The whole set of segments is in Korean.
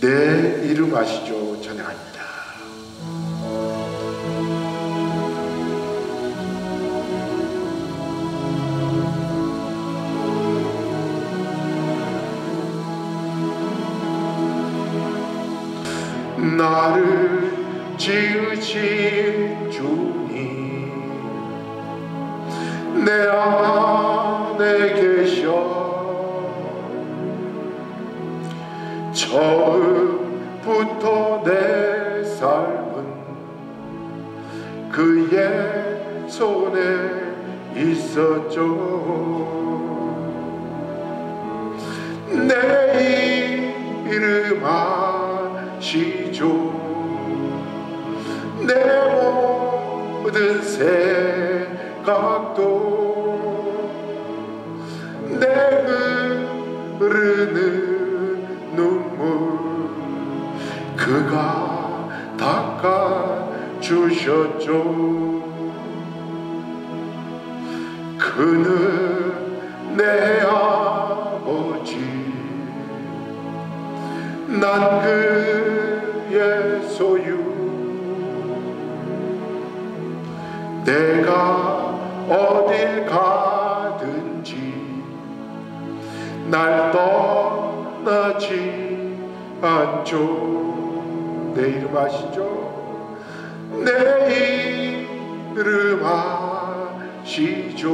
내 이름 아시죠? 찬양합니다. 나를 지으신 주님 내 안에 계셔 처음부터 내 삶은 그의 손에 있었죠. 내 이름 아시죠? 내 모든 생각도 내 흐르는 눈물 그가 닦아주셨죠. 그는 내 아버지 난 그의 소유 내가 어딜 가든지 날 떠나지 않죠. 내 이름 아시죠? 내 이름 아시죠?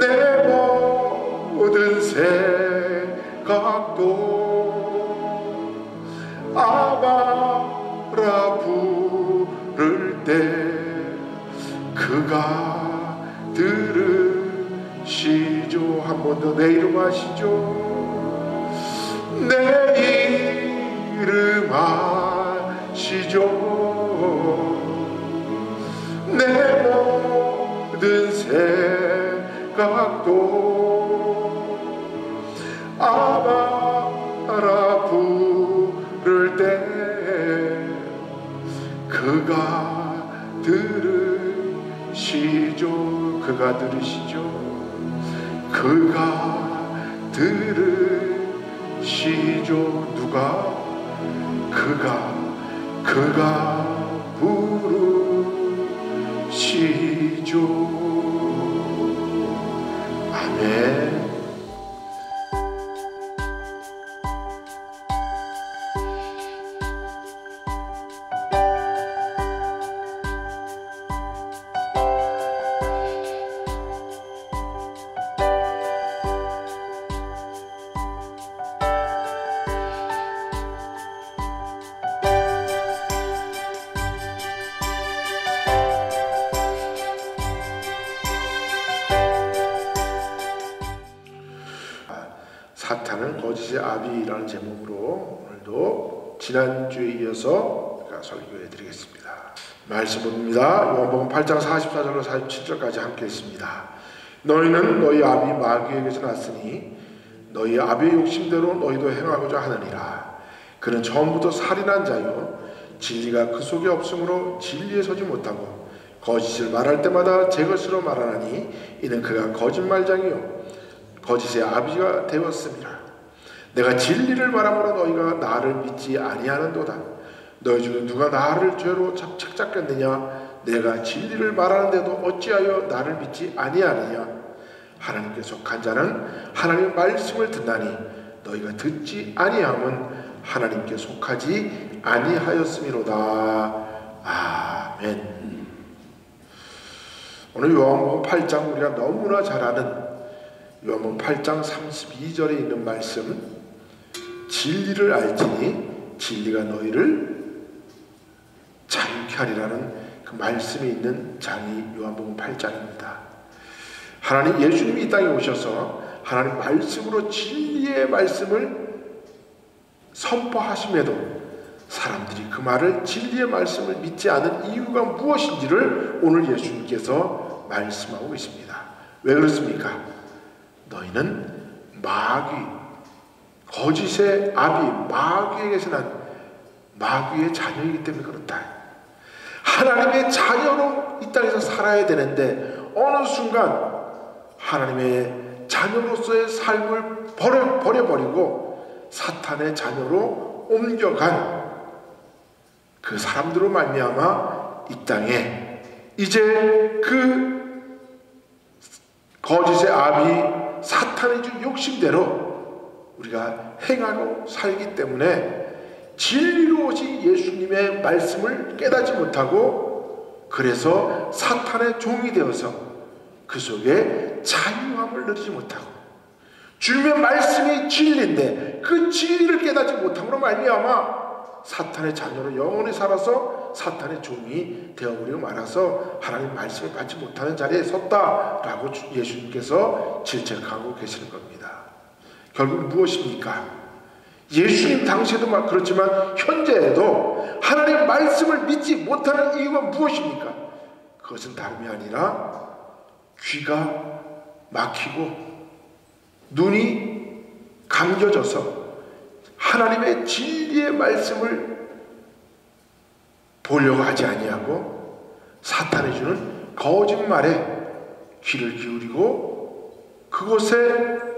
내 모든 생각도 아바라 부를 때 그가 들으시죠. 한 번 더 내 이름 아시죠? 내 이름 아시죠? 내 모든 생각도 아바라 부를 때 그가 들으시죠. 그가 들으시죠. 그가 들으시죠. 누가? 그가 부르시죠. 아멘. 사탄은 거짓의 아비라는 제목으로 오늘도 지난주에 이어서 설교해 드리겠습니다. 말씀입니다. 요한복음 8장 44절로 47절까지 함께 했습니다. 너희는 너희 아비 마귀에게서 났으니 너희 아비의 욕심대로 너희도 행하고자 하느니라. 그는 처음부터 살인한 자요 진리가 그 속에 없으므로 진리에 서지 못하고 거짓을 말할 때마다 제 것으로 말하나니 이는 그가 거짓말장이요 거짓의 아비가 되었습니다. 내가 진리를 말함으로 너희가 나를 믿지 아니하는도다. 너희 중에 누가 나를 죄로 책잡겠느냐? 내가 진리를 말하는데도 어찌하여 나를 믿지 아니하느냐? 하나님께 속한 자는 하나님의 말씀을 듣나니 너희가 듣지 아니함은 하나님께 속하지 아니하였음이로다. 아멘. 오늘 요한복음 8장 우리가 너무나 잘 아는 요한복음 8장 32절에 있는 말씀, 진리를 알지니 진리가 너희를 자유케 하리라는 그 말씀이 있는 장이 요한복음 8장입니다. 하나님 예수님이 이 땅에 오셔서 하나님 말씀으로 진리의 말씀을 선포하심에도 사람들이 그 말을 진리의 말씀을 믿지 않은 이유가 무엇인지를 오늘 예수님께서 말씀하고 계십니다. 왜 그렇습니까? 너희는 마귀, 거짓의 아비 마귀에게서 난 마귀의 자녀이기 때문에 그렇다. 하나님의 자녀로 이 땅에서 살아야 되는데 어느 순간 하나님의 자녀로서의 삶을 버려버리고 사탄의 자녀로 옮겨간 그 사람들로 말미암아 이 땅에 이제 그 거짓의 압이 사탄의 준 욕심대로 우리가 행하고 살기 때문에 진리로 오신 예수님의 말씀을 깨닫지 못하고 그래서 사탄의 종이 되어서 그 속에 자유함을 누리지 못하고 주님의 말씀이 진리인데 그 진리를 깨닫지 못함으로 말미암아 사탄의 자녀로 영원히 살아서 사탄의 종이 되어버리고 말아서 하나님 말씀을 받지 못하는 자리에 섰다라고 예수님께서 질책하고 계시는 겁니다. 결국 무엇입니까? 예수님 당시에도 그렇지만 현재에도 하나님 말씀을 믿지 못하는 이유가 무엇입니까? 그것은 다름이 아니라 귀가 막히고 눈이 감겨져서 하나님의 진리의 말씀을 보려고 하지 아니하고 사탄이 주는 거짓말에 귀를 기울이고 그곳에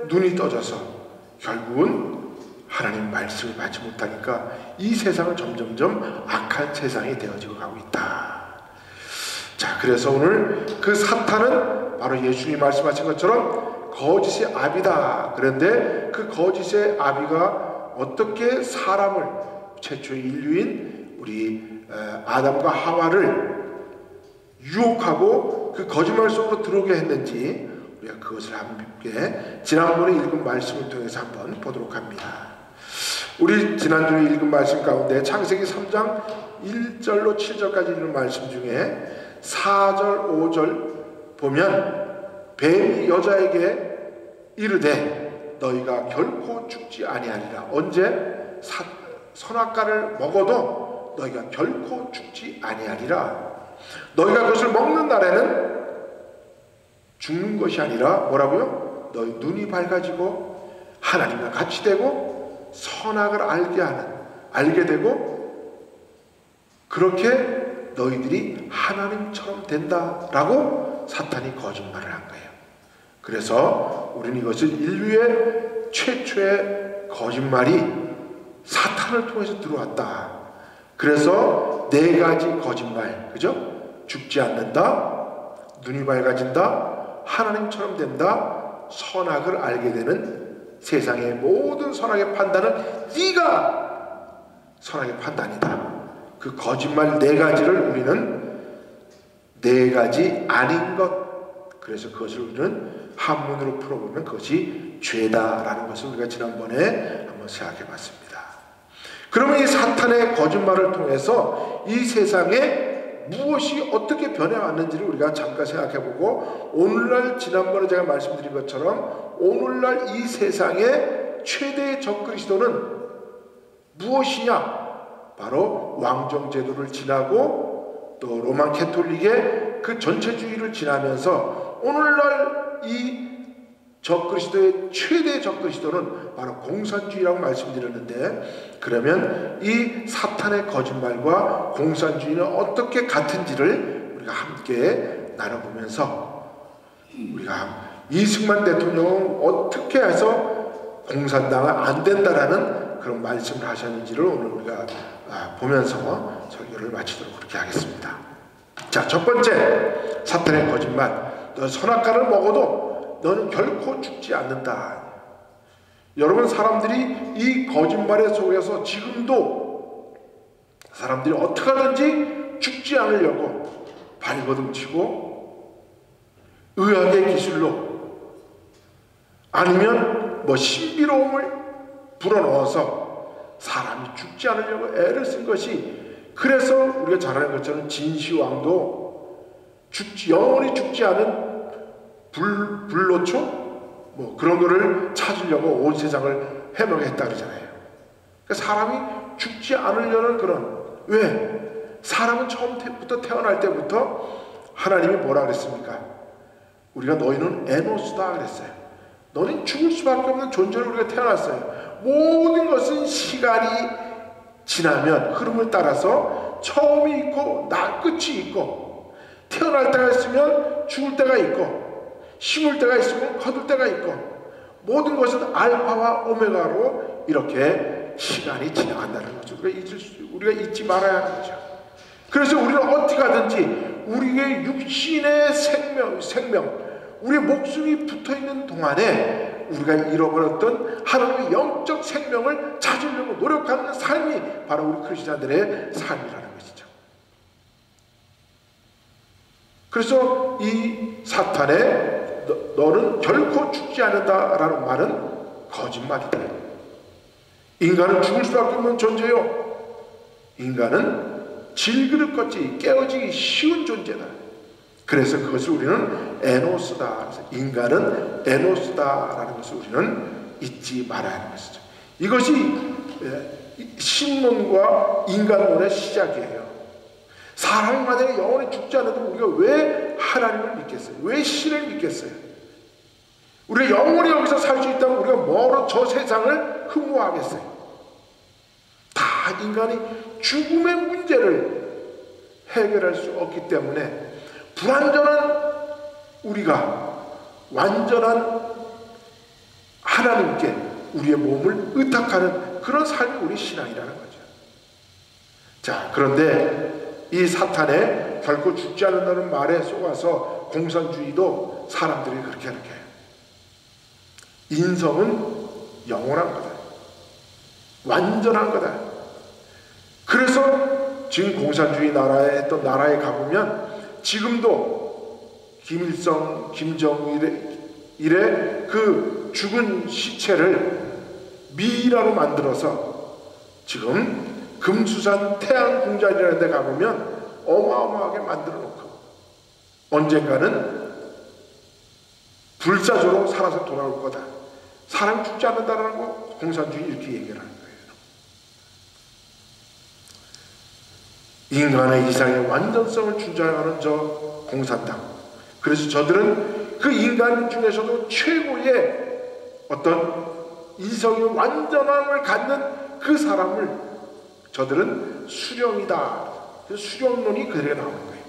눈이 떠져서 결국은 하나님 말씀을 받지 못하니까 이 세상은 점점점 악한 세상이 되어지고 가고 있다. 자, 그래서 오늘 그 사탄은 바로 예수님이 말씀하신 것처럼 거짓의 아비다. 그런데 그 거짓의 아비가 어떻게 사람을, 최초의 인류인 우리 아담과 하와를 유혹하고 그 거짓말 속으로 들어오게 했는지 우리가 그것을 함께 지난번에 읽은 말씀을 통해서 한번 보도록 합니다. 우리 지난주에 읽은 말씀 가운데 창세기 3장 1절로 7절까지 읽은 말씀 중에 4절 5절 보면 뱀이 여자에게 이르되 너희가 결코 죽지 아니하리라. 언제? 선악과를 먹어도 너희가 결코 죽지 아니하리라. 너희가 그것을 먹는 날에는 죽는 것이 아니라 뭐라고요? 너희 눈이 밝아지고 하나님과 같이 되고 선악을 알게 되고 그렇게 너희들이 하나님처럼 된다라고 사탄이 거짓말을 한 거예요. 그래서 우리는 이것을 인류의 최초의 거짓말이 사탄을 통해서 들어왔다. 그래서 4가지 거짓말, 그죠? 죽지 않는다, 눈이 밝아진다, 하나님처럼 된다, 선악을 알게 되는 세상의 모든 선악의 판단은 네가 선악의 판단이다. 그 거짓말 4가지를 우리는 4가지 아닌 것, 그래서 그것을 우리는 한문으로 풀어보면 그것이 죄다라는 것을 우리가 지난번에 한번 생각해 봤습니다. 그러면 이 사탄의 거짓말을 통해서 이 세상에 무엇이 어떻게 변해왔는지를 우리가 잠깐 생각해보고 오늘날 지난번에 제가 말씀드린 것처럼 오늘날 이 세상의 최대의 적그리스도는 무엇이냐? 바로 왕정제도를 지나고 또 로만 캐톨릭의 그 전체주의를 지나면서 오늘날 이 적그리스도의 최대의 적그리스도는 바로 공산주의라고 말씀드렸는데, 그러면 이 사탄의 거짓말과 공산주의는 어떻게 같은지를 우리가 함께 나눠보면서 우리가 이승만 대통령은 어떻게 해서 공산당은 안 된다라는 그런 말씀을 하셨는지를 오늘 우리가 보면서 설교를 마치도록 그렇게 하겠습니다. 자, 첫 번째 사탄의 거짓말. 너 선악과를 먹어도 너는 결코 죽지 않는다. 여러분, 사람들이 이 거짓말의 속에서 지금도 사람들이 어떻게 하든지 죽지 않으려고 발버둥치고 의학의 기술로 아니면 신비로움을 불어넣어서 사람이 죽지 않으려고 애를 쓴 것이, 그래서 우리가 잘 아는 것처럼 진시황도 영원히 죽지 않은 불로초 그런 거를 찾으려고 온 세상을 해먹겠다 그러잖아요. 그러니까 사람이 죽지 않으려는 그런, 왜? 사람은 처음부터 태어날 때부터 하나님이 뭐라 그랬습니까? 우리가 너희는 에노스다 그랬어요. 너는 죽을 수밖에 없는 존재로 우리가 태어났어요. 모든 것은 시간이 지나면 흐름을 따라서 처음이 있고 끝이 있고, 태어날 때가 있으면 죽을 때가 있고, 심을 때가 있으면 거둘 때가 있고, 모든 것은 알파와 오메가로 이렇게 시간이 지나간다는 거죠. 우리가 잊지 말아야 하는 거죠. 그래서 우리는 어떻게 하든지 우리의 육신의 생명, 우리의 목숨이 붙어있는 동안에 우리가 잃어버렸던 하나님의 영적 생명을 찾으려고 노력하는 삶이 바로 우리 크리스찬들의 삶이라는 것이죠. 그래서 이 사탄의 너는 결코 죽지 않는다라는 말은 거짓말이다. 인간은 죽을 수밖에 없는 존재요. 인간은 질그릇같이 깨어지기 쉬운 존재다. 그래서 그것을 우리는 에노스다. 인간은 에노스다라는 것을 우리는 잊지 말아야 하는 것이죠. 이것이 신론과 인간론의 시작이에요. 사람이 만약에 영원히 죽지 않아도 우리가 왜 하나님을 믿겠어요? 왜 신을 믿겠어요? 우리가 영원히 여기서 살 수 있다면 우리가 뭐로 저 세상을 흠모하겠어요? 다 인간이 죽음의 문제를 해결할 수 없기 때문에 불완전한 우리가 완전한 하나님께 우리의 몸을 의탁하는 그런 삶이 우리 신앙이라는 거죠. 자, 그런데 이 사탄의 결코 죽지 않는다는 말에 속아서 공산주의도 사람들이 그렇게 하는 거예요. 인성은 영원한 거다. 완전한 거다. 그래서 지금 공산주의 나라에 했던 나라에 가보면 지금도 김일성, 김정일의 그 죽은 시체를 미이라로 만들어서 지금 금수산 태양궁전이라는 데 가보면 어마어마하게 만들어 놓고 언젠가는 불사조로 살아서 돌아올 거다. 사람이 죽지 않는다는 거 공산주의 이렇게 얘기를 하는 거예요. 인간의 이상의 완전성을 주장하는 저 공산당. 그래서 저들은 그 인간 중에서도 최고의 어떤 이성의 완전함을 갖는 그 사람을 저들은 수령이다. 그래서 수령론이 그들에게 나오는 거예요.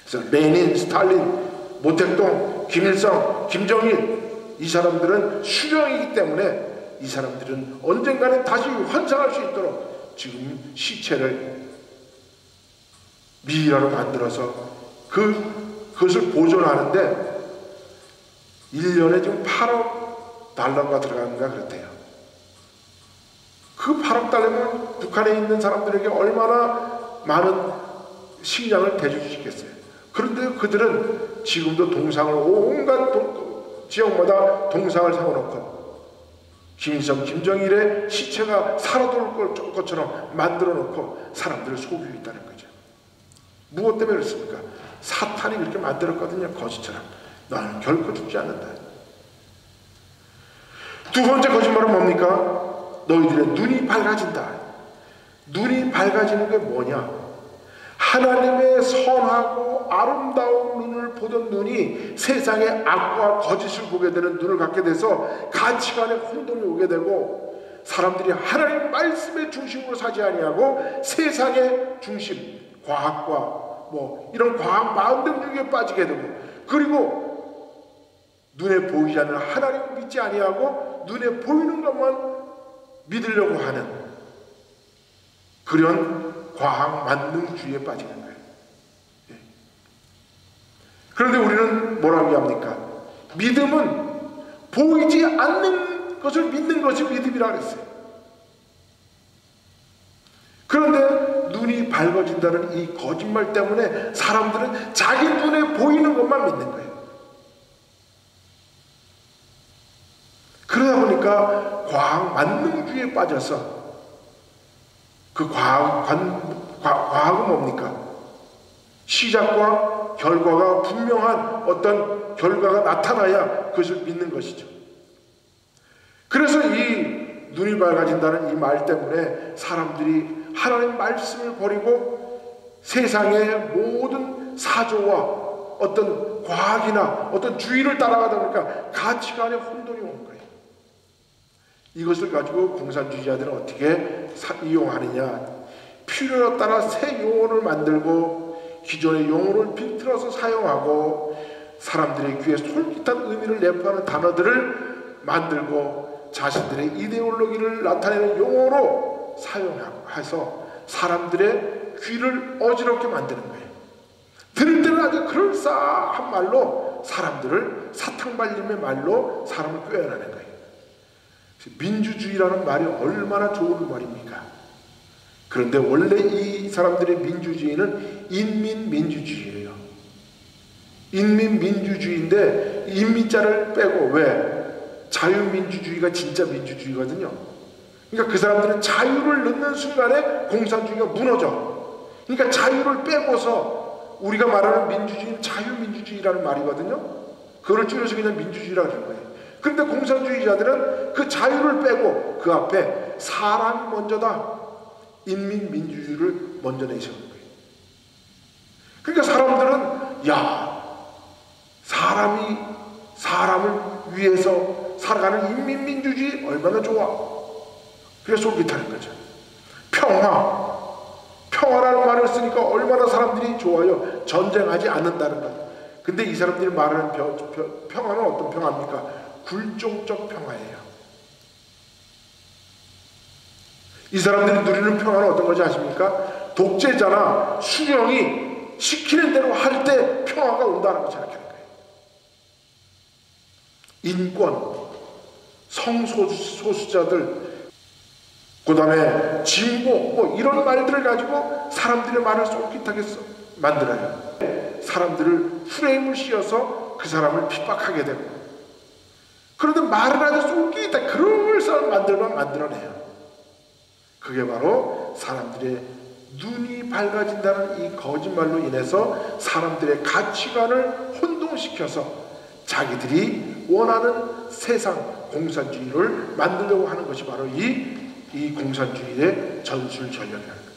그래서 레닌, 스탈린, 모택동, 김일성, 김정일 이 사람들은 수령이기 때문에 이 사람들은 언젠가는 다시 환생할 수 있도록 지금 시체를 미이라로 만들어서 그것을 보존하는데 1년에 지금 8억 달러가 들어가는가 그렇대요. 그 8억 달러면 북한에 있는 사람들에게 얼마나 많은 식량을 대줄 수 있겠어요. 그런데 그들은 지금도 동상을 온갖 지역마다 동상을 세워놓고 김일성, 김정일의 시체가 살아돌 것처럼 만들어 놓고 사람들을 속이고 있다는 거죠. 무엇 때문에 그렇습니까? 사탄이 그렇게 만들었거든요. 거짓처럼. 너는 결코 죽지 않는다. 두 번째 거짓말은 뭡니까? 너희들의 눈이 밝아진다. 눈이 밝아지는 게 뭐냐? 하나님의 선하고 아름다운 눈을 보던 눈이 세상의 악과 거짓을 보게 되는 눈을 갖게 돼서 가치관에 혼돈이 오게 되고 사람들이 하나님 말씀의 중심으로 사지 아니하고 세상의 중심, 과학과 이런 과학 마음등중에 빠지게 되고 그리고 눈에 보이지 않는 하나님을 믿지 아니하고 눈에 보이는 것만 믿으려고 하는 그런 과학 만능주의에 빠지는 거예요. 그런데 우리는 뭐라고 합니까? 믿음은 보이지 않는 것을 믿는 것이 믿음이라고 했어요. 그런데 눈이 밝아진다는 이 거짓말 때문에 사람들은 자기 눈에 보이는 것만 믿는 거예요. 그러다 보니까 과학 만능주의에 빠져서 그 과학은 뭡니까? 시작과 결과가 분명한 어떤 결과가 나타나야 그것을 믿는 것이죠. 그래서 이 눈이 밝아진다는 이 말 때문에 사람들이 하나님 말씀을 버리고 세상의 모든 사조와 어떤 과학이나 어떤 주의를 따라가다 보니까 가치관에 혼돈이 온 거예요. 이것을 가지고 공산주의자들은 어떻게 이용하느냐? 필요에 따라 새 용어를 만들고 기존의 용어를 빈틀어서 사용하고 사람들의 귀에 솔깃한 의미를 내포하는 단어들을 만들고 자신들의 이데올로기를 나타내는 용어로 사용해서 사람들의 귀를 어지럽게 만드는 거예요. 들을 때는 아주 그럴싸한 말로 사람들을 사탕발림의 말로 사람을 꾀어나는 거예요. 민주주의라는 말이 얼마나 좋은 말입니까? 그런데 원래 이 사람들의 민주주의는 인민민주주의예요. 인민민주주의인데 인민자를 빼고, 왜? 자유민주주의가 진짜 민주주의거든요. 그러니까 그 사람들은 자유를 넣는 순간에 공산주의가 무너져. 그러니까 자유를 빼고서 우리가 말하는 민주주의는 자유민주주의라는 말이거든요. 그걸 줄여서 그냥 민주주의라고 하는 거예요. 그런데 공산주의자들은 그 자유를 빼고 그 앞에 사람이 먼저다, 인민민주주의를 먼저 내세우는 거예요. 그러니까 사람들은 사람이 사람을 위해서 살아가는 인민민주주의 얼마나 좋아. 그래서 솔깃하는 거죠. 평화라는 말을 쓰니까 얼마나 사람들이 좋아요. 전쟁하지 않는다는 것. 근데 이 사람들이 말하는 평화는 어떤 평화입니까? 굴종적 평화예요. 이 사람들이 누리는 평화는 어떤 건지 아십니까? 독재자나 수령이 시키는 대로 할 때 평화가 온다는 걸 생각하는 거예요. 인권, 성소수자들, 그 다음에 진보, 이런 말들을 가지고 사람들의 말을 솔깃하게 만들어요. 사람들을 프레임을 씌워서 그 사람을 핍박하게 되고, 그런데 말을 아주 솔깃하게 그럴싸한 말들만 만들어내요. 그게 바로 사람들의 눈이 밝아진다는 이 거짓말로 인해서 사람들의 가치관을 혼동시켜서 자기들이 원하는 세상 공산주의를 만들려고 하는 것이 바로 이 공산주의의 전술 전략이라는 거죠.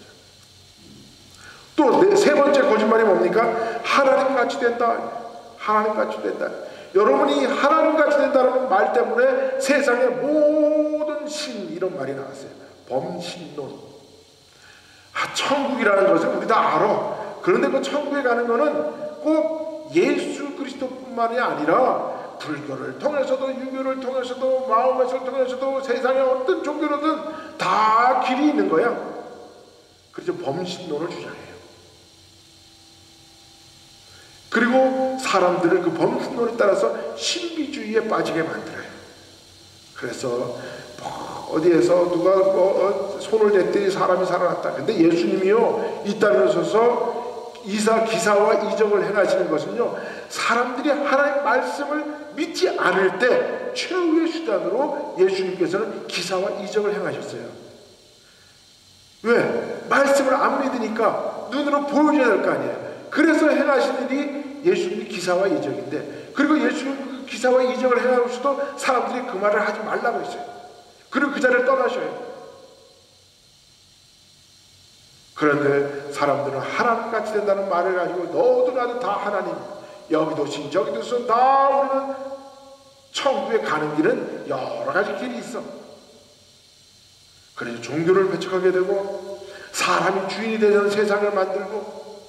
또 세 번째 거짓말이 뭡니까? 하나님같이 된다. 하나님같이 된다. 여러분이 하나님같이 된다는 말 때문에 세상의 모든 신, 이런 말이 나왔어요. 범신론. 천국이라는 것을 우리 다 알아. 그런데 그 천국에 가는 것은 꼭 예수 그리스도뿐만이 아니라 불교를 통해서도, 유교를 통해서도, 마음에서 통해서도, 세상의 어떤 종교로든 다 길이 있는 거야. 그래서 범신론을 주장해요. 그리고 사람들을 그 범신론에 따라서 신비주의에 빠지게 만들어요. 그래서 어디에서 누가 손을 댔더니 사람이 살아났다. 근데 예수님이요, 이 땅에 오셔서 기사와 이적을 행하시는 것은요, 사람들이 하나님의 말씀을 믿지 않을 때 최후의 수단으로 예수님께서는 기사와 이적을 행하셨어요. 왜? 말씀을 안 믿으니까 눈으로 보여줘야 될 거 아니에요. 그래서 행하신 일이 예수님이 기사와 이적인데, 그리고 예수님 그 기사와 이적을 행하고서도 사람들이 그 말을 하지 말라고 했어요. 그리고 그 자리를 떠나셔요. 그런데 사람들은 하나님같이 된다는 말을 가지고 너도 나도 다 하나님, 여기도 신 저기도 신, 다 우리는 천국에 가는 길은 여러 가지 길이 있어. 그래서 종교를 배척하게 되고, 사람이 주인이 되는 세상을 만들고,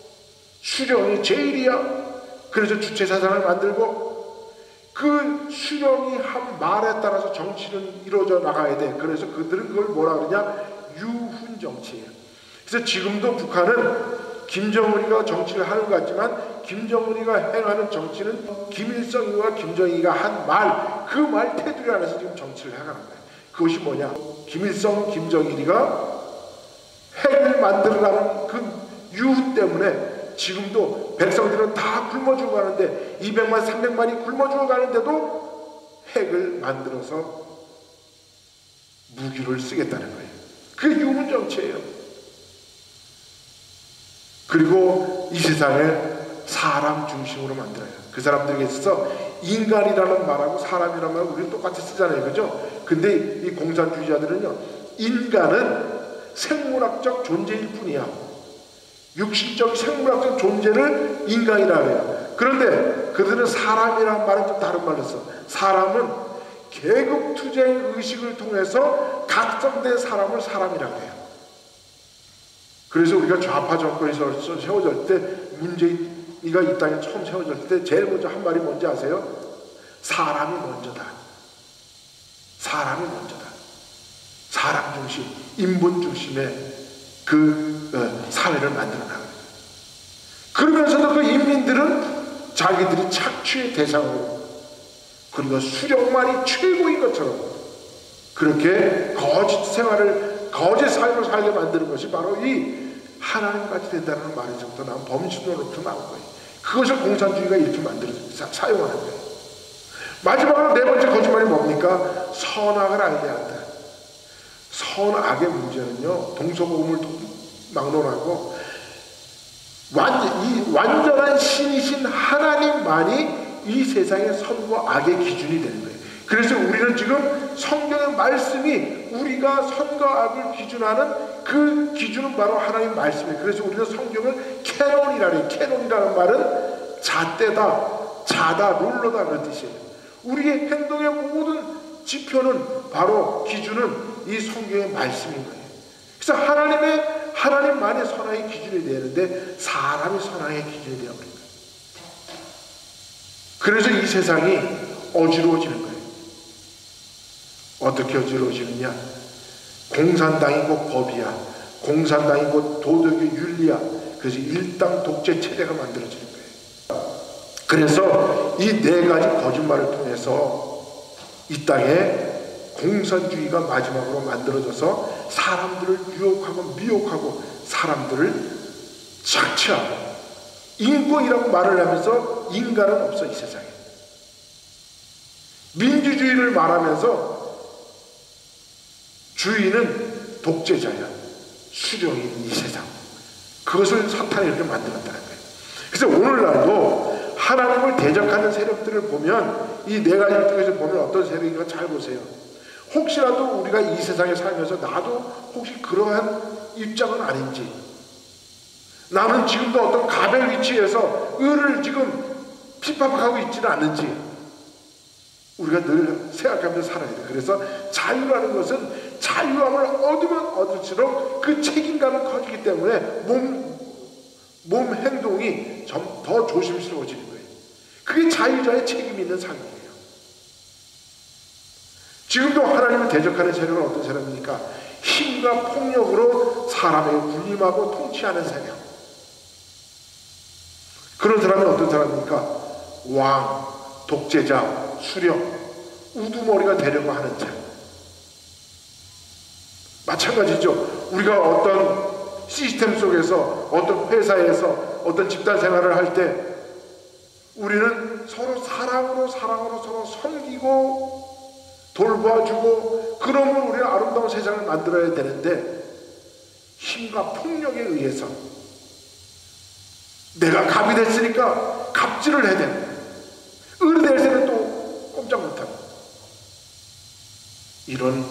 수령이 제일이야. 그래서 주체사상을 만들고, 그 수령이 한 말에 따라서 정치는 이루어져 나가야 돼. 그래서 그들은 그걸 뭐라 그러냐? 유훈정치예요. 그래서 지금도 북한은 김정은이가 정치를 하는 것 같지만, 김정은이가 행하는 정치는 김일성과 김정일이가 한 말, 그 말 테두리 안에서 지금 정치를 해가는 거예요. 그것이 뭐냐? 김일성, 김정일이가 핵을 만들어가는 그 유훈 때문에 지금도 백성들은 다 굶어 죽어가는데, 200만, 300만이 굶어 죽어가는데도 핵을 만들어서 무기를 쓰겠다는 거예요. 그게 유문 정치예요. 그리고 이 세상을 사람 중심으로 만들어요. 그 사람들에게 있어서 인간이라는 말하고 사람이라는 말을 우리는 똑같이 쓰잖아요. 그죠? 근데 이 공산주의자들은요, 인간은 생물학적 존재일 뿐이야. 육신적 생물학적 존재를 인간이라고 해요. 그런데 그들은 사람이라는 말은 좀 다른 말로 써. 사람은 계급투쟁 의식을 통해서 각성된 사람을 사람이라고 해요. 그래서 우리가 좌파 정권이 세워질 때, 문재인이가 이 땅에 처음 세워졌을 때 제일 먼저 한 말이 뭔지 아세요? 사람이 먼저다. 사람이 먼저다. 사람 중심, 인본 중심의 그 사회를 만들어 나가는. 그러면서도 그 인민들은 자기들이 착취의 대상으로, 그리고 수령만이 최고인 것처럼 그렇게 거짓 생활을, 거짓 삶을 살게 만드는 것이 바로 이 하나님같이 된다는 말에서부터 나온 범신론으로부터 나온 거예요. 그것을 공산주의가 이렇게 사용하는 거예요. 마지막으로 네 번째 거짓말이 뭡니까? 선악을 알게 한다. 선악의 문제는요, 동서고금을 막론하고 이 완전한 신이신 하나님만이 이 세상의 선과 악의 기준이 되는 거예요. 그래서 우리는 지금 성경의 말씀이 우리가 선과 악을 기준하는 그 기준은 바로 하나님 말씀이에요. 그래서 우리는 성경을 캐논이라 해요. 캐논이라는 말은 잣대다, 자다, 룰러다 그런 뜻이에요. 우리의 행동의 모든 지표는, 바로 기준은 이 성경의 말씀인 거예요. 그래서 하나님만의 선악의 기준이 되는데 사람이 선악의 기준이 되어버린 거예요. 그래서 이 세상이 어지러워지는 거예요. 어떻게 어지러워지느냐? 공산당이 곧 법이야. 공산당이 곧 도덕의 윤리야. 그래서 일당 독재 체제가 만들어지는 거예요. 그래서 이 네 가지 거짓말을 통해서 이 땅에 공산주의가 마지막으로 만들어져서 사람들을 유혹하고 미혹하고 사람들을 착취하고, 인권이라고 말을 하면서 인간은 없어 이 세상에. 민주주의를 말하면서 주인은 독재자야, 수령인 이 세상. 그것을 사탄이 이렇게 만들었다는 거예요. 그래서 오늘날도 하나님을 대적하는 세력들을 보면, 이 네 가지 중에서 보면 어떤 세력인가 잘 보세요. 혹시라도 우리가 이 세상에 살면서 나도 혹시 그러한 입장은 아닌지, 나는 지금도 어떤 갑의 위치에서 을을 지금 핍박하고 있지는 않는지 우리가 늘 생각하면서 살아야 돼요. 그래서 자유라는 것은 자유함을 얻으면 얻을수록 그 책임감이 커지기 때문에 몸 행동이 좀 더 조심스러워지는 거예요. 그게 자유자의 책임 있는 삶이에요. 지금도 하나님을 대적하는 세력은 어떤 세력입니까? 힘과 폭력으로 사람에게 군림하고 통치하는 세력. 그런 사람이 어떤 사람입니까? 왕, 독재자, 수령, 우두머리가 되려고 하는 자. 마찬가지죠. 우리가 어떤 시스템 속에서, 어떤 회사에서, 어떤 집단 생활을 할 때 우리는 서로 사랑으로 서로 섬기고 돌봐주고, 그러면 우리는 아름다운 세상을 만들어야 되는데 힘과 폭력에 의해서 내가 갑이 됐으니까 갑질을 해야 되는, 을이 될 때는 또 꼼짝 못하고, 이런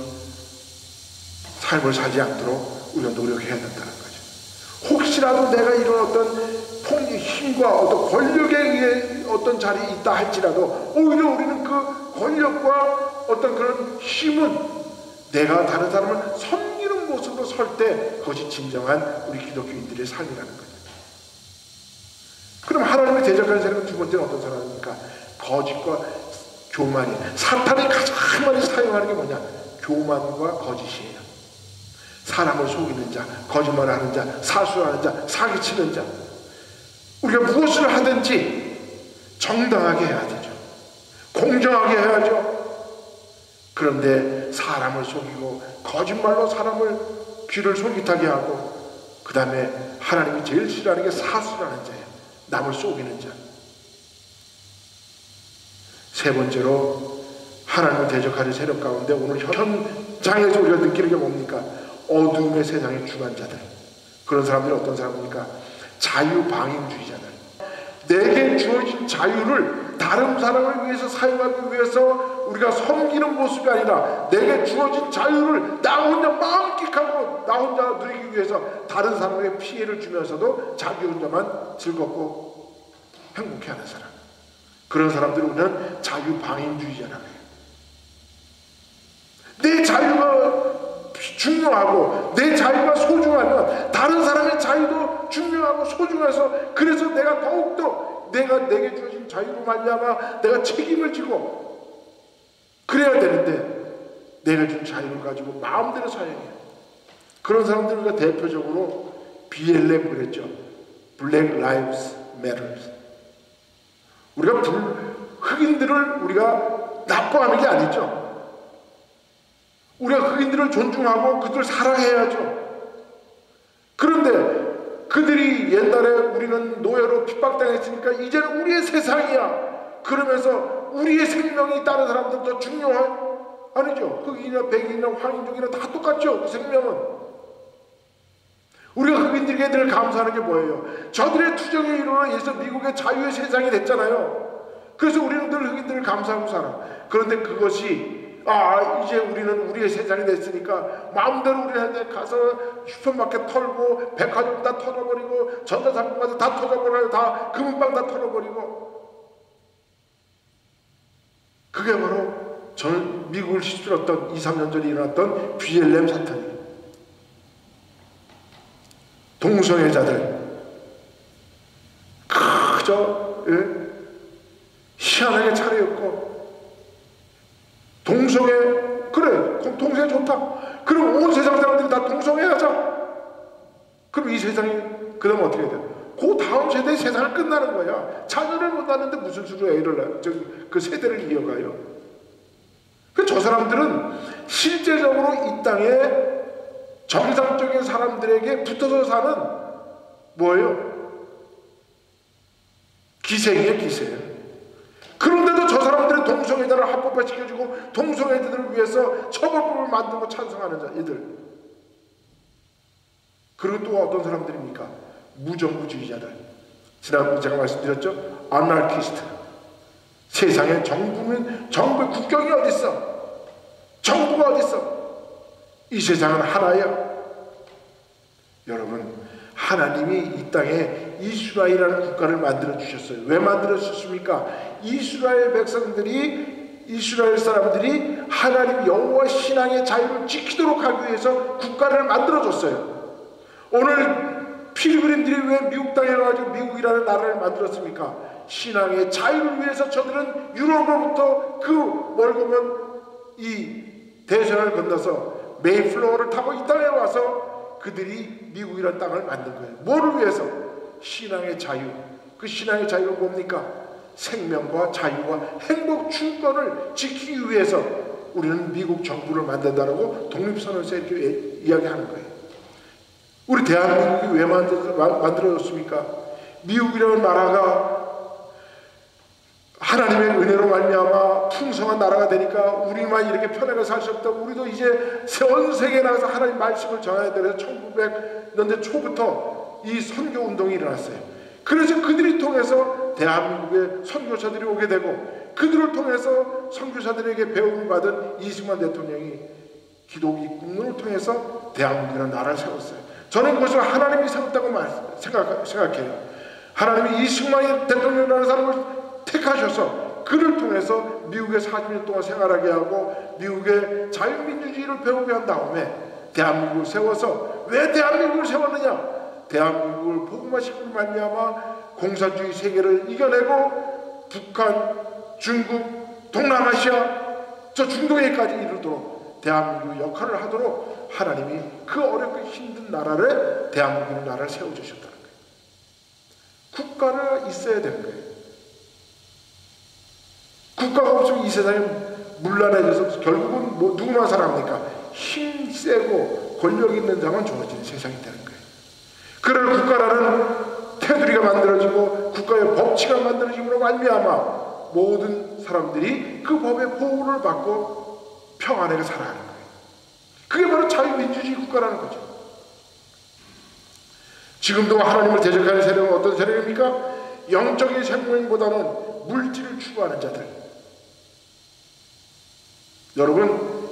삶을 살지 않도록 우리가 노력해야 된다는 거죠. 혹시라도 내가 이런 어떤 힘과 어떤 권력에 의해 어떤 자리에 있다 할지라도 오히려 우리는 그 권력과 어떤 그런 힘은 내가 다른 사람을 섬기는 모습으로 설 때 그것이 진정한 우리 기독교인들의 삶이라는 거죠. 그럼 하나님을 대적하는 사람은 두 번째는 어떤 사람입니까? 거짓과 교만이. 사탄이 가장 많이 사용하는 게 뭐냐? 교만과 거짓이에요. 사람을 속이는 자, 거짓말하는 자, 사수하는 자, 사기치는 자. 우리가 무엇을 하든지 정당하게 해야 되죠. 공정하게 해야죠. 그런데 사람을 속이고 거짓말로 사람을 귀를 솔깃하게 하고, 그 다음에 하나님이 제일 싫어하는 게 사수라는 자예요. 남을 속이는 자. 세 번째로 하나님을 대적하는 세력 가운데 오늘 현장에서 우리가 느끼는 게 뭡니까? 어둠의 세상의 주관자들. 그런 사람들이 어떤 사람입니까? 자유방임주의자들. 내게 주어진 자유를 다른 사람을 위해서 사용하기 위해서 우리가 섬기는 모습이 아니라, 내게 주어진 자유를 나 혼자 마음끽하고 나 혼자 누리기 위해서 다른 사람에게 피해를 주면서도 자기 혼자만 즐겁고 행복해하는 사람. 그런 사람들을 우리는 자유방임주의자라고 해요. 내 자유가 중요하고 내 자유가 소중하면 다른 사람의 자유도 중요하고 소중해서, 그래서 내가 더욱더 내게 주어진 자유로 말미암아 내가 책임을 지고 그래야 되는데, 내가 준 자유를 가지고 마음대로 사용해요. 그런 사람들 우리가 대표적으로 BLM 그랬죠. Black Lives Matter. 우리가 흑인들을 우리가 나빠하는 게 아니죠. 우리가 흑인들을 존중하고 그들을 사랑해야죠. 그런데 그들이 옛날에 우리는 노예로 핍박당했으니까 이제는 우리의 세상이야 그러면서 우리의 생명이 다른 사람들보다 중요한 아니죠. 흑인이나 백인이나 황인종이나 다 똑같죠. 그 생명은. 우리가 흑인들에게 늘 감사하는 게 뭐예요? 저들의 투쟁의 일로 인해서 미국의 자유의 세상이 됐잖아요. 그래서 우리는 늘 흑인들을 감사하고 살아. 그런데 그것이 이제 우리는 우리의 세상이 됐으니까 마음대로 우리한테 가서 슈퍼마켓 털고 백화점 다 털어버리고 전자상품 가서 다 터져버리고 다 금은방 다 털어버리고 그게 바로 전 미국을 휩쓸었던 2, 3년 전에 일어났던 BLM 사건이에요. 동성애자들 그저 희한하게 차려입고 동성애 그래 동성애 좋다. 그럼 온 세상 사람들이 다 동성애하자. 그럼 이 세상이 그 다음 어떻게 돼요? 그 다음 세대의 세상을 끝나는 거야. 자녀를 못 낳는데 무슨 수로 애를 낳아요? 그 세대를 이어가요. 저 사람들은 실제적으로 이 땅에 정상적인 사람들에게 붙어서 사는 뭐예요? 기생이에요, 기생. 그런데도 저 사람들이 동성애자를 합법화시켜주고 동성애자들을 위해서 처벌법을 만들고 찬성하는 자들. 그리고 또 어떤 사람들입니까? 무정부주의자들. 지난번에 제가 말씀드렸죠? 아나키스트. 세상에 정부의 국경이 어딨어? 정부가 어딨어? 이 세상은 하나야. 여러분, 하나님이 이 땅에 이스라엘이라는 국가를 만들어 주셨어요. 왜 만들어 주셨습니까? 이스라엘 백성들이, 이스라엘 사람들이 하나님 여호와 신앙의 자유를 지키도록 하기 위해서 국가를 만들어 줬어요. 오늘 필그림들이 왜 미국 땅에 가지고 미국이라는 나라를 만들었습니까? 신앙의 자유를 위해서 저들은 유럽으로부터 그 멀고먼 이 대서양을 건너서 메이플로어를 타고 이 땅에 와서 그들이 미국이라는 땅을 만든 거예요. 뭐를 위해서? 신앙의 자유. 그 신앙의 자유가 뭡니까? 생명과 자유와 행복 주권을 지키기 위해서 우리는 미국 정부를 만든다라고 독립선언서에 이렇게 이야기하는 거예요. 우리 대한민국이 왜 만들어졌습니까? 미국이라는 나라가 하나님의 은혜로 말미암아 풍성한 나라가 되니까 우리만 이렇게 편하게 살 수 없다고 우리도 이제 전 세계에 나가서 하나님 말씀을 전해야 되면서 1900년대 초부터 이 선교 운동이 일어났어요. 그래서 그들이 통해서 대한민국에 선교사들이 오게 되고 그들을 통해서 선교사들에게 배움을 받은 이승만 대통령이 기독교 국문을 통해서 대한민국이라는 나라를 세웠어요. 저는 그것을 하나님이 세웠다고 생각해요. 하나님이 이승만 대통령이라는 사람을 택하셔서 그를 통해서 미국에 40년 동안 생활하게 하고 미국의 자유민주주의를 배우게 한 다음에 대한민국을 세워서 왜 대한민국을 세웠느냐? 대한민국을 복음화시키고 말미암아 공산주의 세계를 이겨내고 북한, 중국, 동남아시아 저 중동에까지 이르도록 대한민국의 역할을 하도록 하나님이 그 어렵고 힘든 나라를 대한민국의 나라를 세워주셨다는 거예요. 국가가 있어야 되는 거예요. 국가가 없으면 이 세상이 문란해져서 결국은 뭐 누구만 살아갑니까? 힘 세고 권력 있는 자만 좋아지는 세상이 되는 거예요. 그런 국가라는 테두리가 만들어지고 국가의 법치가 만들어짐으로 말미암아 모든 사람들이 그 법의 보호를 받고 평안하게 살아가는 거예요. 그게 바로 자유민주주의 국가라는 거죠. 지금도 하나님을 대적하는 세력은 어떤 세력입니까? 영적인 생명보다는 물질을 추구하는 자들. 여러분,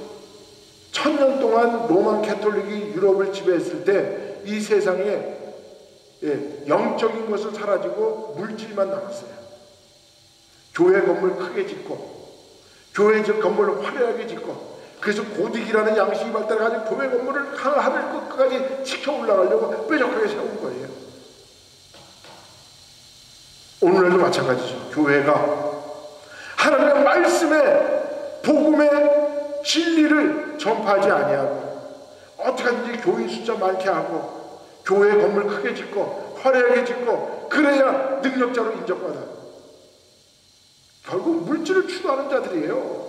1000년 동안 로만 캐톨릭이 유럽을 지배했을 때 이 세상에 영적인 것은 사라지고 물질만 남았어요. 교회 건물 크게 짓고 교회 건물을 화려하게 짓고 그래서 고딕이라는 양식이 발달해가지고 교회 건물을 하늘 끝까지 지켜 올라가려고 뾰족하게 세운 거예요. 오늘날도 마찬가지죠. 교회가 하나님의 말씀에 복음에 진리를 전파하지 아니하고 어떻게 하든지 교인 숫자 많게 하고 교회 건물 크게 짓고 화려하게 짓고 그래야 능력자로 인정받아. 결국 물질을 추구하는 자들이에요.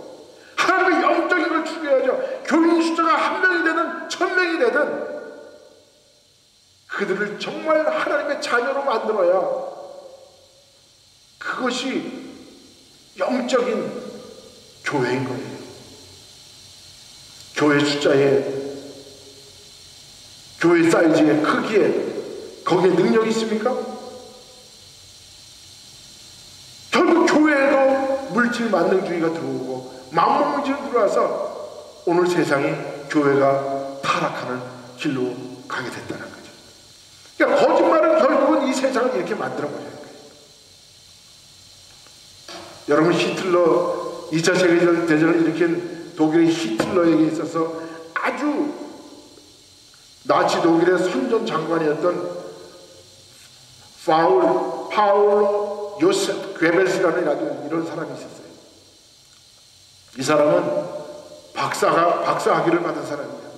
하나님의 영적인 걸 추구해야죠. 교인 숫자가 1명이 되든 1000명이 되든 그들을 정말 하나님의 자녀로 만들어야 그것이 영적인 교회인 거예요. 교회 숫자에, 교회 사이즈의 크기에, 거기에 능력이 있습니까? 결국 교회에도 물질 만능주의가 들어오고 만mon주의가 들어와서 오늘 세상이 교회가 타락하는 길로 가게 됐다는 거죠. 그러니까 거짓말은 결국은 이 세상을 이렇게 만들어버리는 거예요. 여러분, 히틀러 2차 세계대전을 일으킨 독일의 히틀러에게 있어서 아주 나치 독일의 선전 장관이었던 파울로 요셉 괴벨스라는 아주 이런 사람이 있었어요. 이 사람은 박사학위를 받은 사람이에요.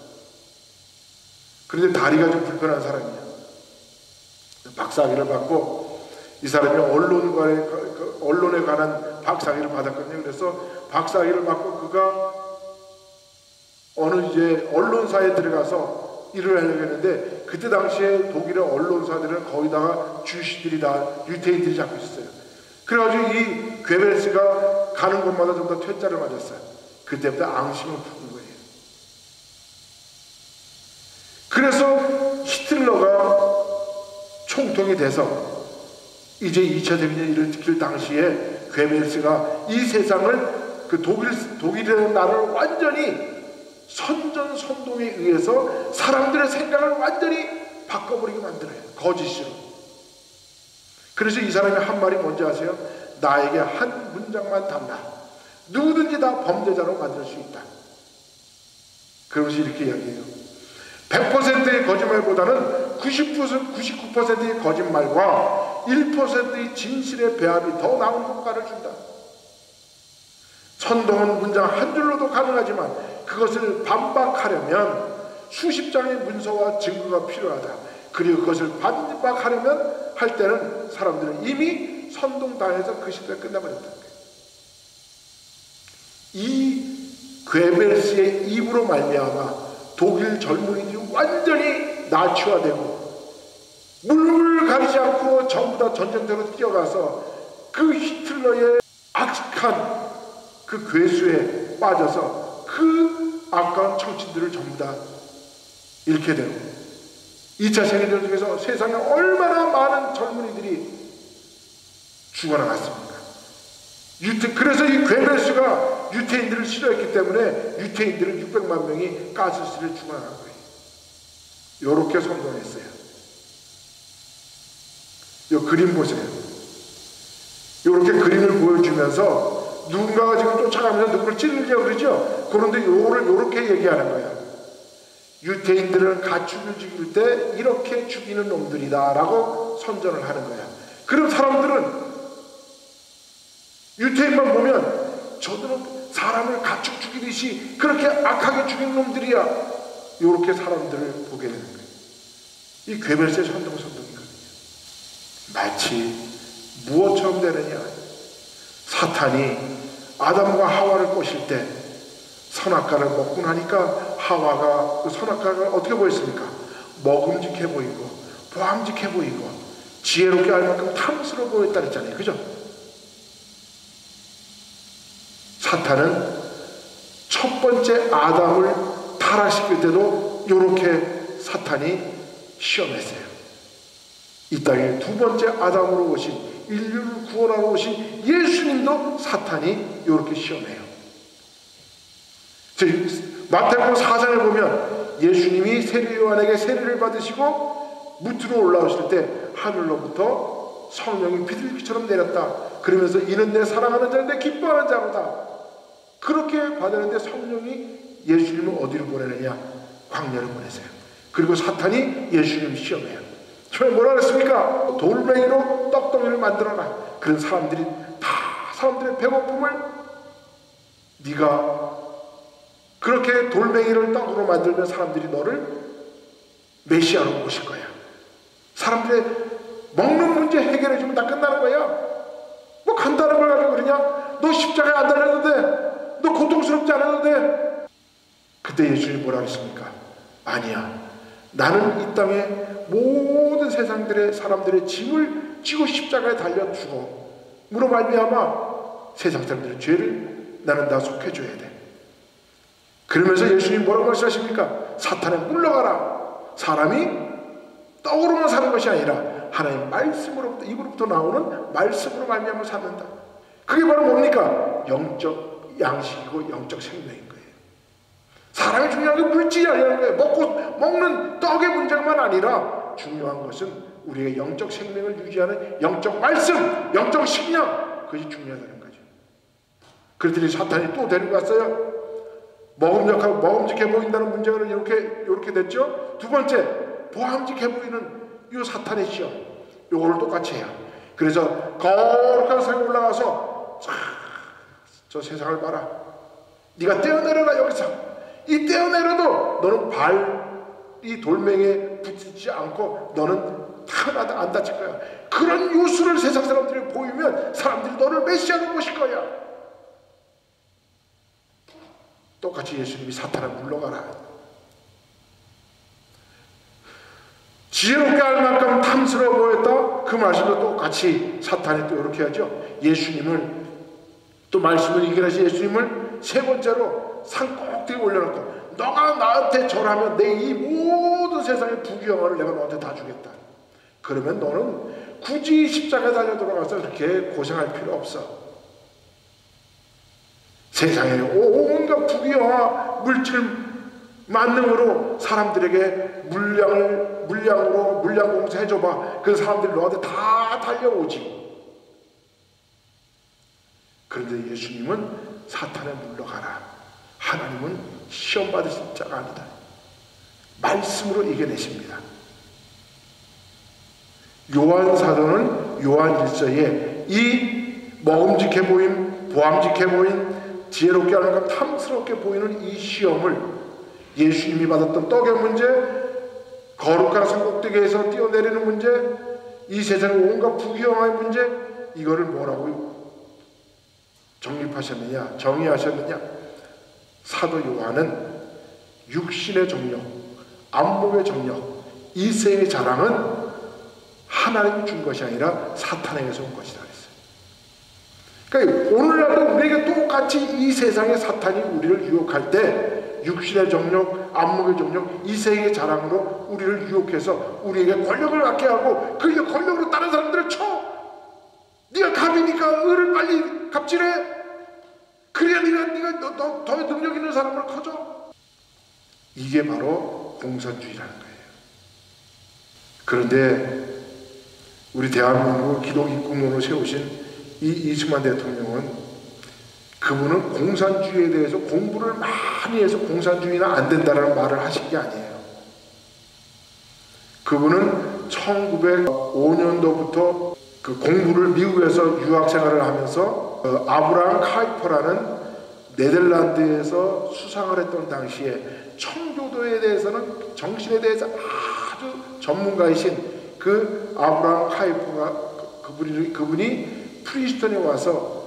그런데 다리가 좀 불편한 사람이에요. 박사학위를 받고 이 사람이 언론에 관한 박사학위를 받았거든요. 그래서 박사학위를 받고 그가 어느 이제 언론사에 들어가서 일을 하려고 했는데 그때 당시에 독일의 언론사들은 거기다가 주식들이 다 유태인들이 잡고 있었어요. 그래가지고 이 괴벨스가 가는 곳마다 좀 더 퇴짜를 맞았어요. 그때부터 앙심을 품은 거예요. 그래서 히틀러가 총통이 돼서 이제 2차 대전이 일으킬 당시에 괴벨스가 이 세상을 그 독일이라는 나라를 완전히 선전선동에 의해서 사람들의 생각을 완전히 바꿔버리게 만들어요. 거짓으로. 그래서 이 사람이 한 말이 뭔지 아세요? 나에게 한 문장만 달라. 누구든지 다 범죄자로 만들 수 있다. 그러면서 이렇게 이야기해요. 100%의 거짓말보다는 99%의 거짓말과 1%의 진실의 배합이 더 나은 효과를 준다. 선동은 문장 한 줄로도 가능하지만 그것을 반박하려면 수십 장의 문서와 증거가 필요하다. 그리고 그것을 반박하려면 할 때는 사람들은 이미 선동당해서 그 시대가 끝나버렸다는 거예요. 이 괴벨스의 입으로 말미암아 독일 젊은이들이 완전히 나치화되고 물을 가리지 않고 전부 다 전쟁터로 뛰어가서 그 히틀러의 악한 그 괴수에 빠져서 그 아까운 청춘들을 전부 다 잃게 되고 2차 세계대전 중에서 세상에 얼마나 많은 젊은이들이 죽어나갔습니까? 그래서 이 괴벨스가 유태인들을 싫어했기 때문에 유태인들은 600만 명이 가스실에 죽어나간 거예요. 요렇게 선동했어요. 요 그림 보세요. 요렇게 그림을 보여주면서 누군가가 지금 쫓아가면서 누구를 찌르려고 그러죠? 그런데 요거를 요렇게 얘기하는 거야. 유태인들은 가축을 죽일 때 이렇게 죽이는 놈들이다 라고 선전을 하는 거야. 그럼 사람들은 유태인만 보면 저들은 사람을 가축 죽이듯이 그렇게 악하게 죽이는 놈들이야. 요렇게 사람들을 보게 되는 거예요. 이 괴벨스의 선동이거든요. 마치 무엇처럼 되느냐. 사탄이 아담과 하와를 꼬실 때 선악과를 먹고 나니까 하와가 그 선악과가 어떻게 보였습니까? 먹음직해 보이고 보암직해 보이고 지혜롭게 할 만큼 탐스러워 보였다 그랬잖아요. 그죠? 사탄은 첫 번째 아담을 타락시킬 때도 이렇게 사탄이 시험했어요. 이 땅에 두 번째 아담으로 오신 인류를 구원하러 오신 예수님도 사탄이 이렇게 시험해요. 마태복음 4장을 보면 예수님이 세례 요한에게 세례를 받으시고 무트로 올라오실 때 하늘로부터 성령이 비둘기처럼 내렸다. 그러면서 이는 내 사랑하는 자인데 기뻐하는 자로다. 그렇게 받았는데 성령이 예수님을 어디로 보내느냐? 광야로 보내세요. 그리고 사탄이 예수님을 시험해요. 처음에 뭐라 그랬습니까? 돌멩이로 떡덩이를 만들어라. 그런 사람들이 다 사람들의 배고픔을 네가 그렇게 돌멩이를 떡으로 만들면 사람들이 너를 메시아로 모실 거야. 사람들의 먹는 문제 해결해 주면 다 끝나는 거야. 뭐 간단한 걸 가지고 그러냐? 너 십자가에 안 달렸는데, 너 고통스럽지 않았는데. 그때 예수님이 뭐라 했습니까? 아니야, 나는 이 땅에 모든 세상들의 사람들의 짐을 지고 십자가에 달려 죽어 무로 말미암아 세상 사람들의 죄를 나는 다 속해줘야 돼. 그러면서 예수님이 뭐라고 말씀하십니까? 사탄에 물러가라. 사람이 떡으로만 사는 것이 아니라 하나님 말씀으로부터, 입으로부터 나오는 말씀으로 말미암아 사는다. 그게 바로 뭡니까? 영적 양식이고 영적 생명인 거예요. 사람이 중요한 게 물질이 아니라는 거예요. 먹는 떡의 문제만 아니라 중요한 것은 우리의 영적 생명을 유지하는 영적 말씀, 영적 식량, 그것이 중요하다는 거죠. 그랬더니 사탄이 또 데리고 갔어요. 먹음직해 보인다는 문제가 이렇게 됐죠. 두 번째, 보암직해 보이는 이 사탄의 시험, 요거를 똑같이 해요. 그래서 거룩한 산에 올라가서 저 세상을 봐라. 네가 떼어내려라. 여기서 이 떼어내려도 너는 이 돌멩이에 붙이지 않고 너는 하나도 안 다칠 거야. 그런 요술을 세상 사람들이 보이면 사람들이 너를 메시아로 모실 거야. 똑같이 예수님이 사탄을 물러가라. 지혜롭게 할 만큼 탐스러워 보였다. 그 말씀도 똑같이 사탄이 또 이렇게 하죠. 예수님을 또 말씀을 이겨내시 예수님을 세 번째로 산 꼭대기 올려놓고 너가 나한테 절하면 내 이 모든 세상의 부귀영화를 내가 너한테 다 주겠다. 그러면 너는 굳이 십자가에 달려 돌아가서 그렇게 고생할 필요 없어. 세상에 온갖 부귀영화 물질 만능으로 사람들에게 물량으로 공사 해줘봐. 그 사람들이 너한테 다 달려오지. 그런데 예수님은 사탄에 물러가라. 하나님은 시험 받으신 자가 아니다. 말씀으로 이겨내십니다. 요한 사도는 요한 1서에 이 먹음직해 보임, 보암직해 보임, 지혜롭게 하는 것 탐스럽게 보이는 이 시험을 예수님이 받았던 떡의 문제, 거룩한 산꼭대기에서 뛰어내리는 문제, 이 세상의 온갖 부귀영화의 문제, 이거를 뭐라고 정립하셨느냐, 정의하셨느냐? 사도 요한은 육신의 정력, 안목의 정력, 이 세의 자랑은 하나님이 준 것이 아니라 사탄에게서 온 것이다 그랬어요. 그러니까 오늘날도 우리에게 똑같이 이 세상의 사탄이 우리를 유혹할 때 육신의 정력, 안목의 정력, 이 세의 자랑으로 우리를 유혹해서 우리에게 권력을 갖게 하고 그 권력으로 다른 사람들을 쳐. 네가 갑이니까 을을 빨리 갑질해. 그래야 네가 더 능력 있는 사람으로 커져. 이게 바로 공산주의라는 거예요. 그런데 우리 대한민국 기독 입국론을 세우신 이 이승만 대통령은 그분은 공산주의에 대해서 공부를 많이 해서 공산주의는 안 된다는 말을 하신 게 아니에요. 그분은 1905년도부터 그 공부를 미국에서 유학 생활을 하면서 아브라함 카이퍼라는 네덜란드에서 수상을 했던 당시에 청교도에 대해서는 정신에 대해서 아주 전문가이신 그 아브라함 카이퍼가 그분이 프린스턴에 와서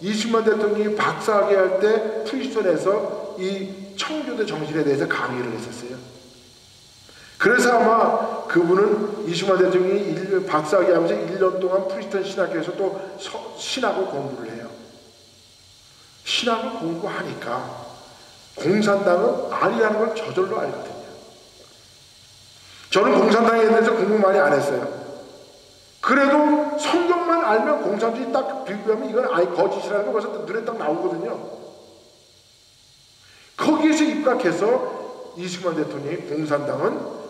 이승만 대통령이 박사학위 할 때 프린스턴에서 이 청교도 정신에 대해서 강의를 했었어요. 그래서 아마 그분은 이승만 대통령이 박사학위 하면서 1년 동안 프린스턴 신학교에서 또 신학을 공부를 해요. 신학을 공부하니까 공산당은 아니라는 걸 저절로 알거든요. 저는 공산당에 대해서 공부 많이 안 했어요. 그래도 성경만 알면 공산주의 딱 비교하면 이건 아예 거짓이라는 거 벌써 눈에 딱 나오거든요. 거기에서 입각해서 이승만 대통령이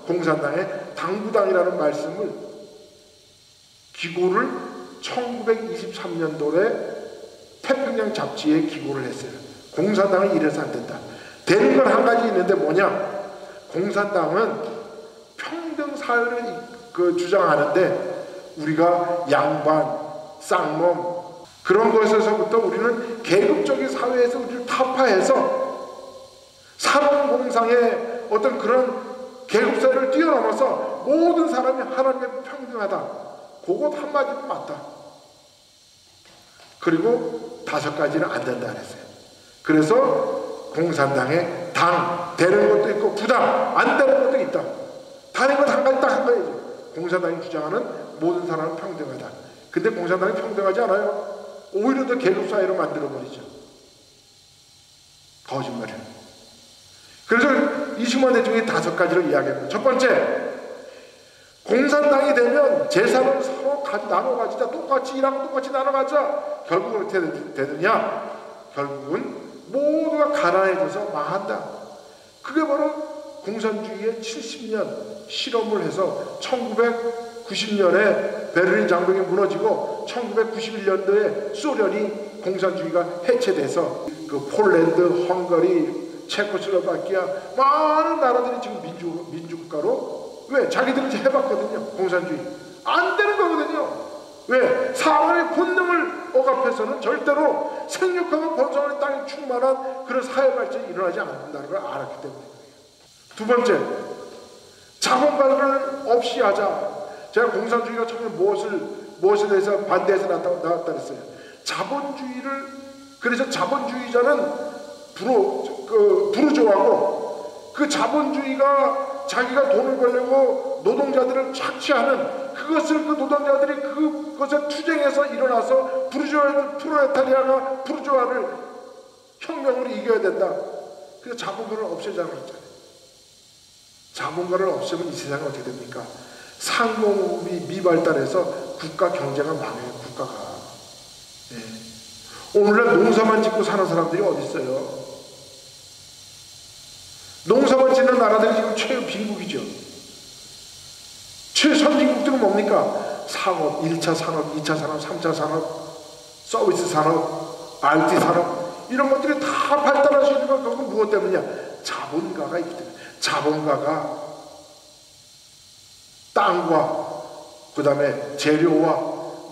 공산당의 당부당이라는 말씀을 기고를 1923년도에 태평양 잡지에 기고를 했어요. 공산당은 이래서 안 된다. 되는 건 한 가지 있는데 뭐냐? 공산당은 평등 사회를 주장하는데 우리가 양반, 쌍놈 그런 것에서부터 우리는 계급적인 사회에서 우리를 타파해서 상공상의 어떤 그런 계급사회를 뛰어넘어서 모든 사람이 하나님의 평등하다. 그것 한마디도 맞다. 그리고 5가지는 안 된다 그랬어요. 그래서 공산당에 당 되는 것도 있고 부당 안 되는 것도 있다. 다른 건 한 가지 딱 한 거예요. 공산당이 주장하는 모든 사람은 평등하다. 근데 공산당이 평등하지 않아요. 오히려 더 계급사회로 만들어버리죠. 거짓말이에요. 그래서 이승만 대통령이 5가지를 이야기합니다. 첫 번째, 공산당이 되면 재산을 서로 나눠 가지자. 똑같이 일하고 똑같이 나눠 가자. 결국은 어떻게 되느냐? 결국은 모두가 가난해져서 망한다. 그게 바로 공산주의의 70년 실험을 해서 1990년에 베를린 장벽이 무너지고 1991년도에 소련이 공산주의가 해체돼서 그 폴란드, 헝가리, 체코슬로바키아 많은 나라들이 지금 민주국가로 왜? 자기들이 해봤거든요. 공산주의 안 되는 거거든요. 왜? 사람의 본능을 억압해서는 절대로 생육하고 번성하는 땅에 충만한 그런 사회 발전이 일어나지 않는다는 걸 알았기 때문에. 두 번째, 자본가를 없이 하자. 제가 공산주의가 처음에 무엇에 대해서 반대해서 나왔다 그랬어요. 자본주의를, 그래서 자본주의자는 부르주아고 그 자본주의가 자기가 돈을 벌려고 노동자들을 착취하는 그것을 그 노동자들이 그것에 투쟁해서 일어나서 프롤레타리아가 부르주아를 혁명으로 이겨야 된다. 그래서 자본가를 없애자고 했잖아요. 자본가를 없애면 이 세상은 어떻게 됩니까? 상공업이 미발달해서 국가 경제가 망해요. 국가가. 네. 오늘날 농사만 짓고 사는 사람들이 어디 있어요? 농사만 짓는 나라들이 지금 최빈국이죠. 최선진국들은 뭡니까? 상업, 1차 산업, 2차 산업, 3차 산업, 서비스 산업, IT 산업 이런 것들이 다 발달할 수 있는 건 그건 무엇 때문이냐? 자본가가 있기 때문에. 자본가가 땅과 그 다음에 재료와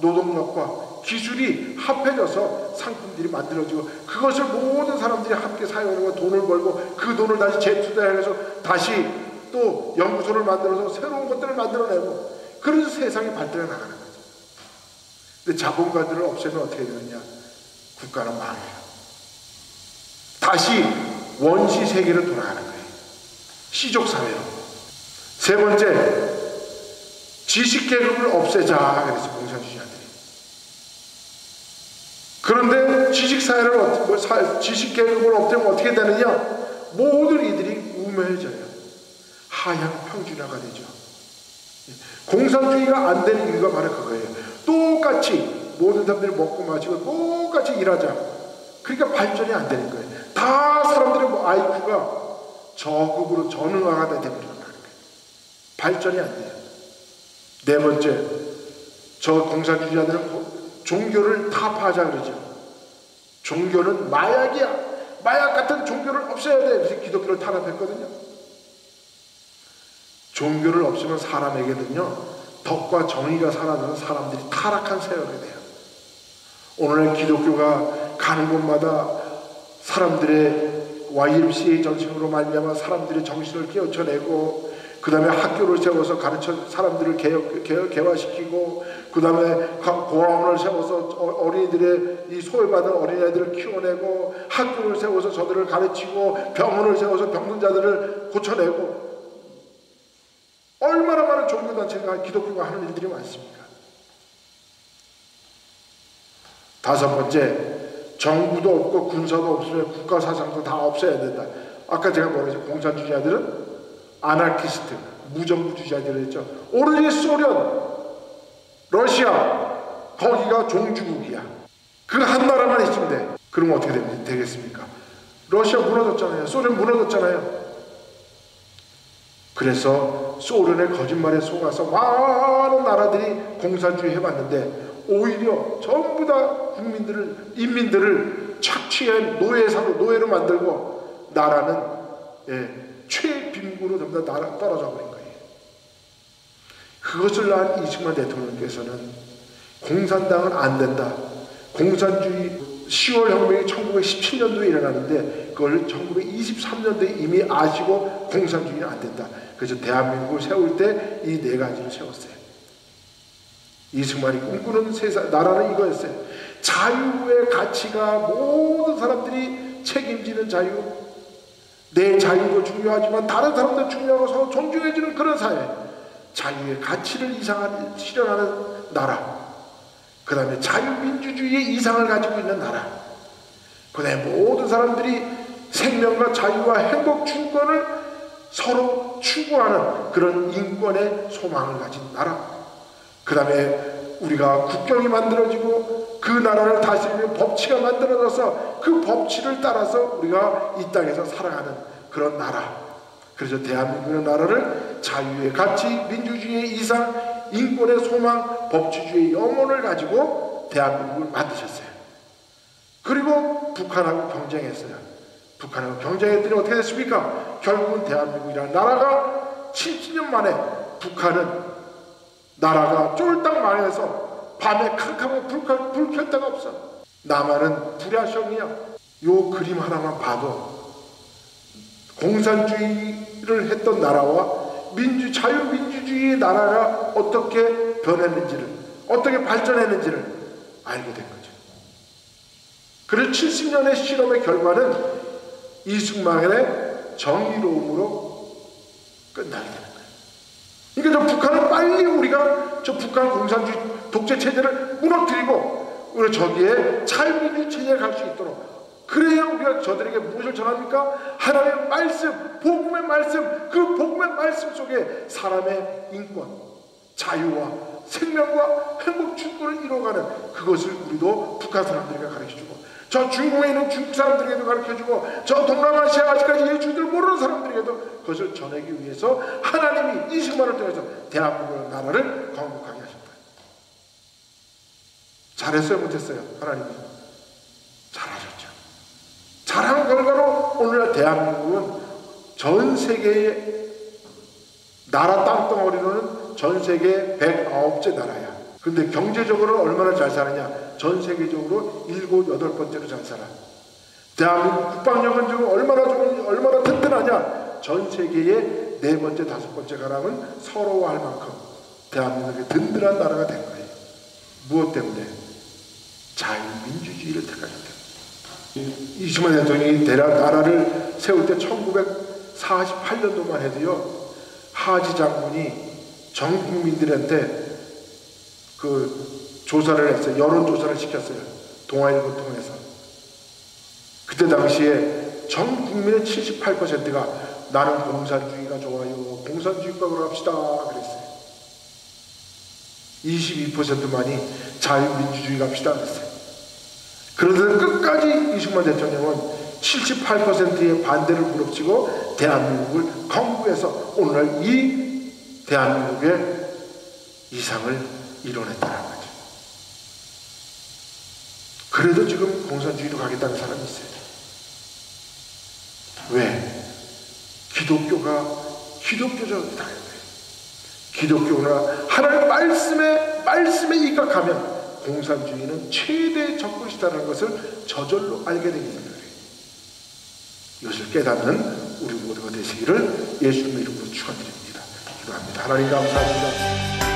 노동력과 기술이 합해져서 상품들이 만들어지고 그것을 모든 사람들이 함께 사용하고 돈을 벌고 그 돈을 다시 재투자해서 다시 또 연구소를 만들어서 새로운 것들을 만들어내고 그래서 세상이 발전해 나가는 거죠. 근데 자본가들을 없애면 어떻게 되느냐? 국가는 망해요. 다시 원시 세계로 돌아가는 거예요. 시족사회로. 세 번째, 지식계급을 없애자 그래서 공산주의자들이. 그런데 지식계급을 없애면 어떻게 되느냐? 모든 이들이 우매해져요. 하향 평준화가 되죠. 공산주의가 안 되는 이유가 바로 그거예요. 똑같이 모든 사람들이 먹고 마시고 똑같이 일하자. 그러니까 발전이 안 되는 거예요. 다 사람들의 IQ가 저급으로 전응화가 되버린다는 거예요. 발전이 안 돼요. 네 번째, 저 공산주의자들은 종교를 타파하자 그러죠. 종교는 마약이야. 마약 같은 종교를 없애야 돼. 그래서 기독교를 탄압했거든요. 종교를 없애면 사람에게는요 덕과 정의가 사라져서 사람들이 타락한 세월이 돼요. 오늘 기독교가 가는 곳마다 사람들의 YMCA 정신으로 말미암아 사람들의 정신을 깨우쳐내고 그 다음에 학교를 세워서 가르쳐 사람들을 개화시키고 그 다음에 고아원을 세워서 어린이들의 이 소외받은 어린애들을 키워내고 학교를 세워서 저들을 가르치고 병원을 세워서 병든 자들을 고쳐내고 얼마나 많은 종교단체가 기독교가 하는 일들이 많습니까? 다섯 번째, 정부도 없고 군사도 없으면 국가사상도 다 없애야 된다. 아까 제가 뭐랬죠? 공산주의자들은 아나키스트, 무정부주의자들을 했죠. 오로지 소련, 러시아, 거기가 종주국이야. 그 한 나라만 있으면 돼. 그러면 어떻게 되겠습니까? 러시아 무너졌잖아요. 소련 무너졌잖아요. 그래서 소련의 거짓말에 속아서 많은 나라들이 공산주의 해봤는데 오히려 전부 다 인민들을 착취해 노예로 만들고 나라는 최빈국으로 전부 다 떨어져 버린 거예요. 그것을 난 이승만 대통령께서는 공산당은 안 된다. 공산주의 10월 혁명이 1917년도에 일어나는데 그걸 1923년도에 이미 아시고 공산주의는 안 된다. 그래서 대한민국을 세울 때 이 네 가지를 세웠어요. 이승만이 꿈꾸는 세상, 나라는 이거였어요. 자유의 가치가 모든 사람들이 책임지는 자유, 내 자유도 중요하지만 다른 사람도 중요하고 서로 존중해주는 그런 사회, 자유의 가치를 실현하는 나라, 그 다음에 자유민주주의의 이상을 가지고 있는 나라, 그 다음에 모든 사람들이 생명과 자유와 행복 주권을 서로 추구하는 그런 인권의 소망을 가진 나라, 그 다음에 우리가 국경이 만들어지고 그 나라를 다스리는 법치가 만들어져서 그 법치를 따라서 우리가 이 땅에서 살아가는 그런 나라. 그래서 대한민국의 나라를 자유의 가치, 민주주의의 이상, 인권의 소망, 법치주의의 영혼을 가지고 대한민국을 만드셨어요. 그리고 북한하고 경쟁했어요. 북한하고 경쟁했더니 어떻게 됐습니까? 결국은 대한민국이라는 나라가 70년 만에 북한은 나라가 쫄딱 망해서 밤에 캄캄하고 불 켤 데가 없어. 남한은 불야성이야. 요 그림 하나만 봐도 공산주의를 했던 나라와 자유민주주의의 나라가 어떻게 변했는지를, 어떻게 발전했는지를 알게 된 거죠. 그래서 70년의 실험의 결과는 이승만의 정의로움으로 끝나게 되는 거예요. 그러니까 저 북한은 빨리 우리가 저 북한 공산주의 독재 체제를 무너뜨리고 우리 저기에 자유민주 체제에 갈 수 있도록, 그래야 우리가 저들에게 무엇을 전합니까? 하나님의 말씀, 복음의 말씀, 그 복음의 말씀 속에 사람의 인권, 자유와 생명과 행복 주권을 이뤄가는 그것을 우리도 북한 사람들에게 가르쳐주고, 저 중국에 있는 중국 사람들에게도 가르쳐주고, 저 동남아시아 아직까지 예수를 모르는 사람들에게도 그것을 전하기 위해서 하나님이 이승만을 통해서 대한민국 나라를 건국하게 하셨다. 잘했어요, 못했어요? 하나님이 잘하셨죠. 잘한 결과로 오늘날 대한민국은 전 세계의 나라 땅덩어리로는 전 세계 109째 나라야. 근데 경제적으로 얼마나 잘 사느냐? 전 세계적으로 7, 8번째로 잘 살아. 대한민국 국방력은 지금 얼마나 든든하냐? 전 세계의 4번째, 5번째 가라면 서러워할 만큼 대한민국이 든든한 나라가 된 거예요. 무엇 때문에? 자유민주주의를 택하셨다. 이승만 대통령이 나라를 세울 때 1948년도만 해도요, 하지 장군이 전 국민들한테 그 조사를 했어요. 여론조사를 시켰어요. 동아일보 통해서. 그때 당시에 전 국민의 78%가 나는 공산주의가 좋아요, 공산주의법으로 합시다 그랬어요. 22%만이 자유민주주의 갑시다 그랬어요. 그런데 끝까지 이승만 대통령은 78%의 반대를 무릅쓰고 대한민국을 건국해서 오늘날 이 대한민국의 이상을 이뤄냈다는 거죠. 그래도 지금 공산주의로 가겠다는 사람이 있어요. 왜? 기독교적으로 다녀야 돼요. 기독교나 하나님의 말씀에 입각하면 공산주의는 최대의 적그리스다라는 것을 저절로 알게 되기 때문에 이것을 깨닫는 우리 모두가 되시기를 예수님의 이름으로 축원드립니다. 기도합니다. 하나님 감사합니다.